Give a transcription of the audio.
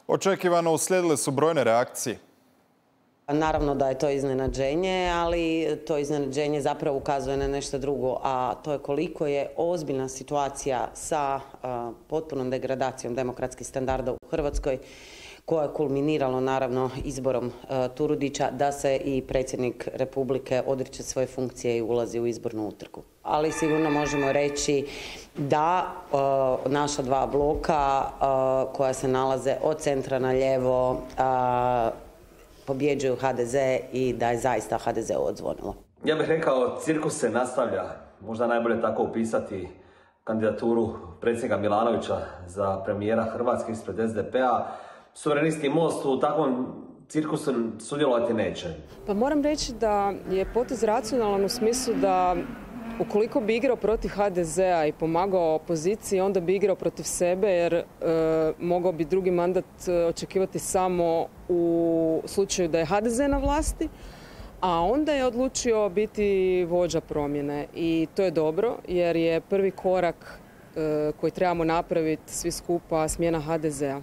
Očekivano uslijedile su brojne reakcije. Naravno da je to iznenađenje, ali to iznenađenje zapravo ukazuje na nešto drugo, a to je koliko je ozbiljna situacija sa potpunom degradacijom demokratskih standarda u Hrvatskoj, koja je kulminiralo naravno izborom Turudića da se i predsjednik Republike odriče svoje funkcije i ulazi u izbornu utrku. Ali sigurno možemo reći da naša dva bloka koja se nalaze od centra na lijevo pobjeđuju HDZ i da je zaista HDZ odzvonilo. Ja bih rekao, cirkus se nastavlja. Možda najbolje tako opisati kandidaturu predsjednika Milanovića za premijera Hrvatske ispred SDP-a. Suverenisti Most u takvom cirkusu sudjelovati neće. Pa moram reći da je potez racionalan u smislu da ukoliko bi igrao protiv HDZ-a i pomagao opoziciji, onda bi igrao protiv sebe jer mogao bi drugi mandat očekivati samo u slučaju da je HDZ na vlasti, a onda je odlučio biti vođa promjene i to je dobro jer je prvi korak koji trebamo napraviti svi skupa smjena HDZ-a.